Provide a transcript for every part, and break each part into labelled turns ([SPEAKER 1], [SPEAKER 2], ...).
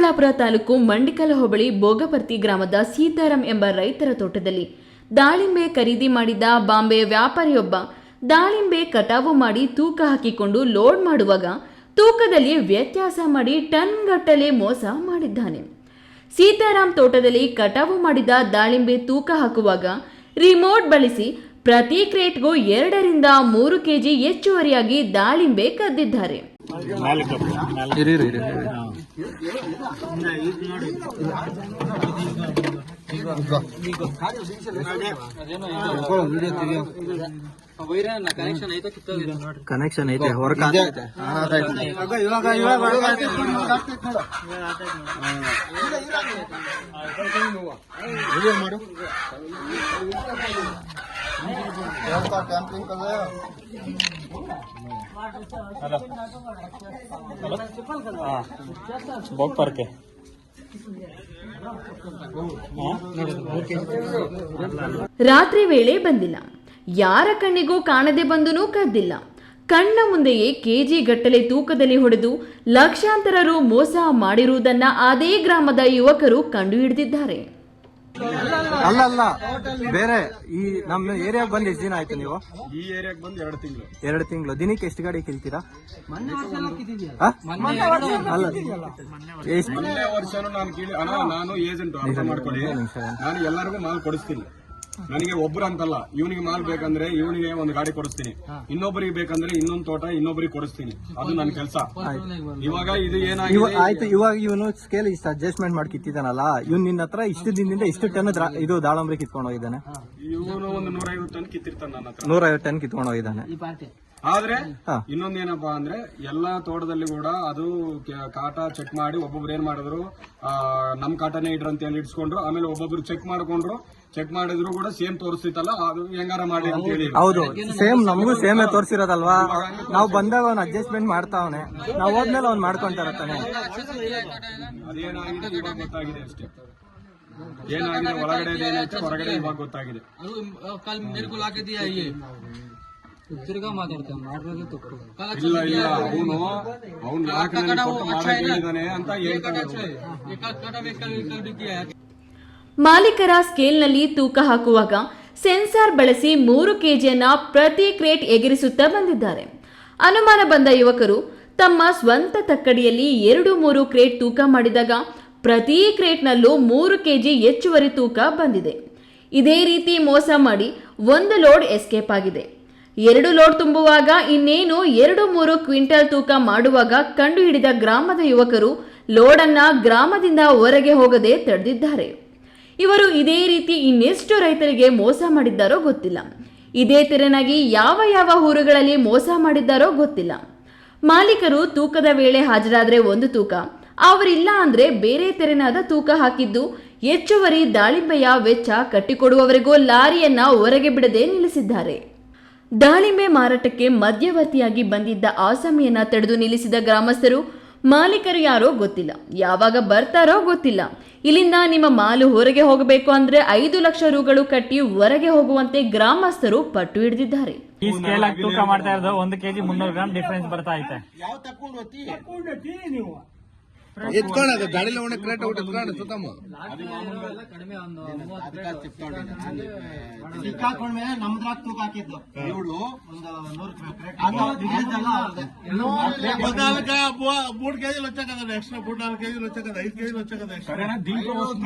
[SPEAKER 1] ಚಿಕ್ಕಬಳ್ಳಾಪುರ ತಾಲೂಕು ಮಂಡಿಕಲ ಹೋಬಳಿ ಬೋಗಪರ್ತಿ ಗ್ರಾಮದ ಸೀತಾರಾಮ್ ಎಂಬ ರೈತರ ತೋಟದಲ್ಲಿ ದಾಳಿಂಬೆ ಖರೀದಿ ಮಾಡಿದ್ದ ಬಾಂಬೆ ವ್ಯಾಪಾರಿಯೊಬ್ಬ ದಾಳಿಂಬೆ ಕಟಾವು ಮಾಡಿ ತೂಕ ಹಾಕಿಕೊಂಡು ಲೋಡ್ ಮಾಡುವಾಗ ತೂಕದಲ್ಲಿ ವ್ಯತ್ಯಾಸ ಮಾಡಿ ಟನ್ಗಟ್ಟಲೆ ಮೋಸ ಮಾಡಿದ್ದಾನೆ. ಸೀತಾರಾಮ್ ತೋಟದಲ್ಲಿ ಕಟಾವು ಮಾಡಿದ ದಾಳಿಂಬೆ ತೂಕ ಹಾಕುವಾಗ ರಿಮೋಟ್ ಬಳಸಿ ಪ್ರತಿ ಕ್ರೇಟ್ಗೂ 2 ರಿಂದ 3 ಕೆಜಿ ಹೆಚ್ಚುವರಿಯಾಗಿ ದಾಳಿಂಬೆ ಕದ್ದಿದ್ದಾರೆ.
[SPEAKER 2] ಕನೆಕ್ಷನ್ ಐತೆ
[SPEAKER 1] ರಾತ್ರಿ ವೇಳೆ ಬಂದಿಲ್ಲ, ಯಾರ ಕಣ್ಣಿಗೂ ಕಾಣದೆ ಬಂದೂ ಕದ್ದಿಲ್ಲ. ಕಣ್ಣ ಮುಂದೆಯೇ ಕೆಜಿ ಗಟ್ಟಲೆ ತೂಕದಲ್ಲಿ ಹೊಡೆದು ಲಕ್ಷಾಂತರ ರು ಮೋಸ ಮಾಡಿರುವುದನ್ನ ಅದೇ ಗ್ರಾಮದ ಯುವಕರು ಕಂಡುಹಿಡಿದಿದ್ದಾರೆ.
[SPEAKER 2] ಅಲ್ಲ ಬೇರೆ ಈ ನಮ್ಮ ಏರಿಯಾಗೆ ಬಂದು ಎಷ್ಟು ದಿನ ಆಯ್ತು ನೀವು?
[SPEAKER 3] ಈ ಏರಿಯಾಗೆ ಬಂದು
[SPEAKER 2] 2 ತಿಂಗಳು. ದಿನಕ್ಕೆ ಎಷ್ಟು ಗಾಡಿ ಕಿಲ್ತೀರಾ?
[SPEAKER 3] ಮೊನ್ನೆ ವರ್ಷನೂ ನಾನು ಕೇಳಿ ನಾನು ಏಜೆಂಟ್ ಅರ್ಥ ಮಾಡ್ಕೊಳ್ಳಿ, ನಾನು ಎಲ್ಲರಿಗೂ ಮಾಲ್ ಕೊಡಿಸ್ತೀನಿ. ನನಗೆ ಒಬ್ರು ಅಂತಲ್ಲ, ಇವನಿಗೆ ಮಾಲ್ ಬೇಕಂದ್ರೆ ಇವನಿಗೆ ಒಂದು ಗಾಡಿ ಕೊಡಿಸ್ತೀನಿ, ಇನ್ನೊಬ್ಬರಿಗೆ ಬೇಕಂದ್ರೆ ಇನ್ನೊಂದು ತೋಟ ಇನ್ನೊಬ್ಬರಿಗೆ ಕೊಡಿಸ್ತೀನಿ. ಅದು ನನ್ನ ಕೆಲಸ. ಇವಾಗ ಇದು ಏನಾಗಿದೆ
[SPEAKER 2] ಆಯ್ತು, ಇವಾಗ ಇವನು ಸ್ಕೇಲ್ ಇಷ್ಟ ಅಡ್ಜಸ್ಟ್ಮೆಂಟ್ ಮಾಡಿ ಕಿತ್ತಿದ್ದಾನಲ್ಲ, ಇವ್ನು ನಿನ್ನ ಹತ್ರ ಇಷ್ಟು ದಿನದಿಂದ ಇಷ್ಟು ಟನ್ ಇದು ದಾಳಂಬರಿ ಕಿತ್ಕೊಂಡು ಹೋಗಿದ್ದಾನೆ.
[SPEAKER 3] ಇವನು ಒಂದು 150 ಟನ್ ಕಿತ್ತಿರ್ತಾನೆ ನನ್ನ ಹತ್ರ.
[SPEAKER 2] 150 ಟನ್ ಕಿತ್ಕೊಂಡು ಹೋಗಿದ್ದಾನೆ.
[SPEAKER 3] ಆದ್ರೆ ಇನ್ನೊಂದೇನಪ್ಪಾ ಅಂದ್ರೆ ಎಲ್ಲಾ ತೋಟದಲ್ಲಿ ಕೂಡ ಅದು ಕಾಟ ಚೆಕ್ ಮಾಡಿ ಒಬ್ಬೊಬ್ರು ಏನ್ ಮಾಡಿದ್ರು, ನಮ್ ಕಾಟನೇ ಇಡ್ರ ಅಂತ ಹೇಳಿ ಇಡ್ಸ್ಕೊಂಡ್ರು. ಆಮೇಲೆ ಒಬ್ಬೊಬ್ರು ಚೆಕ್ ಮಾಡ್ಕೊಂಡ್ರು, ಚೆಕ್ ಮಾಡಿದ್ರು ಕೂಡ ಸೇಮ್ ತೋರಿಸ್ತಿತ್ತಲ್ಲ, ಅದು ಹೆಂಗಾರ ಮಾಡಿ ಅಂತ ಹೇಳಿ.
[SPEAKER 2] ಹೌದು, ಸೇಮ್ ನಮಗೂ ಸೇಮೇ ತೋರಿಸಿರೋದಲ್ವಾ. ನಾವು ಬಂದಾಗ ಅವ್ನು ಅಡ್ಜಸ್ಟ್ಮೆಂಟ್ ಮಾಡ್ತಾವನೆ, ನಾವು ಹೋದ್ಮೇಲೆ ಅವ್ನು ಮಾಡ್ಕೊಂತಾರತ್ತಾನೆ.
[SPEAKER 3] ಅದೇನಾಗಿದೆ ಇವಾಗ ಗೊತ್ತಾಗಿದೆ ಅಷ್ಟೇ. ಏನಾಗಿದೆ ಒಳಗಡೆ ಏನೈತೆ ಹೊರಗಡೆ ಇವಾಗ ಗೊತ್ತಾಗಿದೆ. ಇಲ್ಲ ಇಲ್ಲ, ಅವನು ಹೇಳಿದಾನೆ ಅಂತ ಹೇಳ್ತಾನೆ.
[SPEAKER 1] ಮಾಲೀಕರ ಸ್ಕೇಲ್ನಲ್ಲಿ ತೂಕ ಹಾಕುವಾಗ ಸೆನ್ಸಾರ್ ಬಳಸಿ 3 ಕೆಜಿಯನ್ನ ಪ್ರತಿ ಕ್ರೇಟ್ ಎಗರಿಸುತ್ತಾ ಬಂದಿದ್ದಾರೆ. ಅನುಮಾನ ಬಂದ ಯುವಕರು ತಮ್ಮ ಸ್ವಂತ ತಕ್ಕಡಿಯಲ್ಲಿ 2-3 ಕ್ರೇಟ್ ತೂಕ ಮಾಡಿದಾಗ ಪ್ರತಿ ಕ್ರೇಟ್ನಲ್ಲೂ 3 ಕೆಜಿ ಹೆಚ್ಚುವರಿ ತೂಕ ಬಂದಿದೆ. ಇದೇ ರೀತಿ ಮೋಸ ಮಾಡಿ 1 ಲೋಡ್ ಎಸ್ಕೇಪ್ ಆಗಿದೆ. 2 ಲೋಡ್ ತುಂಬುವಾಗ ಇನ್ನೇನು 2-3 ಕ್ವಿಂಟಲ್ ತೂಕ ಮಾಡುವಾಗ ಕಂಡುಹಿಡಿದ ಗ್ರಾಮದ ಯುವಕರು ಲೋಡನ್ನ ಗ್ರಾಮದಿಂದ ಹೊರಗೆ ಹೋಗದೆ ತಡೆದಿದ್ದಾರೆ. ಇವರು ಇದೇ ರೀತಿ ಇನ್ನೆಷ್ಟು ರೈತರಿಗೆ ಮೋಸ ಮಾಡಿದ್ದಾರೋ ಗೊತ್ತಿಲ್ಲ. ಇದೇ ತೆರನಾಗಿ ಯಾವ ಊರುಗಳಲ್ಲಿ ಮೋಸ ಮಾಡಿದ್ದಾರೋ ಗೊತ್ತಿಲ್ಲ. ಮಾಲೀಕರು ತೂಕದ ವೇಳೆ ಹಾಜರಾದ್ರೆ 1 ತೂಕ, ಅವರಿಲ್ಲ ಅಂದ್ರೆ ಬೇರೆ ತೆರನಾದ ತೂಕ ಹಾಕಿದ್ದು ಹೆಚ್ಚುವರಿ ದಾಳಿಂಬೆಯ ವೆಚ್ಚ ಕಟ್ಟಿಕೊಡುವವರೆಗೂ ಲಾರಿಯನ್ನ ಹೊರಗೆ ಬಿಡದೆ ನಿಲ್ಲಿಸಿದ್ದಾರೆ. ದಾಳಿಂಬೆ ಮಾರಾಟಕ್ಕೆ ಮಧ್ಯವರ್ತಿಯಾಗಿ ಬಂದಿದ್ದ ಆಸಾಮಿಯನ್ನ ತಡೆದು ನಿಲ್ಲಿಸಿದ ಗ್ರಾಮಸ್ಥರು ಮಾಲೀಕರು ಯಾರೋ ಗೊತ್ತಿಲ್ಲ, ಯಾವಾಗ ಬರ್ತಾರೋ ಗೊತ್ತಿಲ್ಲ, ಇಲ್ಲಿಂದ ನಿಮ್ಮ ಮಾಲು ಹೊರಗೆ ಹೋಗಬೇಕು ಅಂದ್ರೆ 5 ಲಕ್ಷ ರುಗಳು ಕಟ್ಟಿ ಹೊರಗೆ ಹೋಗುವಂತೆ ಗ್ರಾಮಸ್ಥರು ಪಟ್ಟು ಹಿಡಿದಿದ್ದಾರೆ.
[SPEAKER 4] ಈ ಸ್ಕೇಲ್ ಆಗಿ ತೂಕ ಮಾಡ್ತಾ ಇರೋದು 1 ಕೆಜಿ 300 ಗ್ರಾಮ್ ಡಿಫರೆನ್ಸ್ ಬರ್ತಾ ಐತೆ.
[SPEAKER 5] ಎತ್ಕೊಳ್ಳೋದು ಗಾಡಿಲಿ ಒಣ ಕ್ರೇಟ್ ಔಟ್ ಎತ್ಕೊಂಡು ಸುತ್ತಮ್ಮ
[SPEAKER 6] ಕಡಿಮೆ ಒಂದು 30 ಸಿಕ್ಕಾಕೊಂಡ್ಮೇಲೆ ನಮ್ದ್ರಾಗ ತೂಕ ಹಾಕಿದ್ದು ಇವಳು ಒಂದು
[SPEAKER 5] 3 ಕೆಜಿ ಲೊಚ್ಚಕದ ಎಕ್ಸ್ಟ್ರಾ 4 ಕೆಜಿ ಲೊಚ್ಚಕದ 5 ಕೆಜಿ ಲೊಚ್ಚಕದ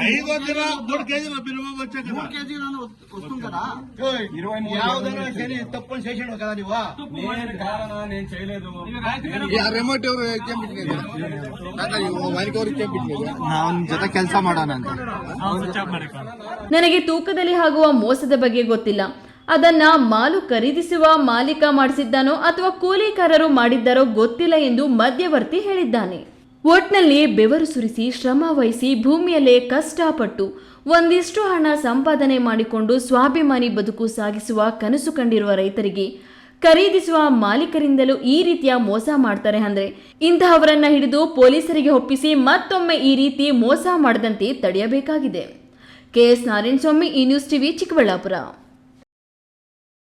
[SPEAKER 5] 5 ದಿನ 3 ಕೆಜಿ ಮಿನಿಮಮ್ ಲೊಚ್ಚಕದ
[SPEAKER 6] 3 ಕೆಜಿ ನಾನು ವಸ್ತುಂಕದ ಯಾವ್ದಾರ ಸರಿ ತಪ್ಪು ಶೇಷಣ ಹೋಗದ ನೀವು
[SPEAKER 5] ರೆಮೋಟ್ ಅವರು
[SPEAKER 2] ಅವನ ಜೊತೆ ಕೆಲಸ ಮಾಡೋಣ ಅಂತ.
[SPEAKER 1] ನನಗೆ ತೂಕದಲ್ಲಿ ಆಗುವ ಮೋಸದ ಬಗ್ಗೆ ಗೊತ್ತಿಲ್ಲ. ಅದನ್ನ ಮಾಲು ಖರೀದಿಸುವ ಮಾಲೀಕ ಮಾಡಿಸಿದ್ದಾನೋ ಅಥವಾ ಕೂಲಿಕಾರರು ಮಾಡಿದ್ದಾರೋ ಗೊತ್ತಿಲ್ಲ ಎಂದು ಮಧ್ಯವರ್ತಿ ಹೇಳಿದ್ದಾನೆ. ಒಟ್ನಲ್ಲಿ ಬೆವರು ಸುರಿಸಿ ಶ್ರಮ ವಹಿಸಿ ಭೂಮಿಯಲ್ಲೇ ಕಷ್ಟಪಟ್ಟು ಒಂದಿಷ್ಟು ಹಣ ಸಂಪಾದನೆ ಮಾಡಿಕೊಂಡು ಸ್ವಾಭಿಮಾನಿ ಬದುಕು ಸಾಗಿಸುವ ಕನಸು ಕಂಡಿರುವ ರೈತರಿಗೆ ಖರೀದಿಸುವ ಮಾಲೀಕರಿಂದಲೂ ಈ ರೀತಿಯ ಮೋಸ ಮಾಡ್ತಾರೆ ಅಂದ್ರೆ ಇಂತಹವರನ್ನ ಹಿಡಿದು ಪೊಲೀಸರಿಗೆ ಒಪ್ಪಿಸಿ ಮತ್ತೊಮ್ಮೆ ಈ ರೀತಿ ಮೋಸ ಮಾಡದಂತೆ ತಡೆಯಬೇಕಾಗಿದೆ. KS ನಾರಾಯಣಸ್ವಾಮಿ, ಈ ನ್ಯೂಸ್ ಟಿವಿ, ಚಿಕ್ಕಬಳ್ಳಾಪುರ.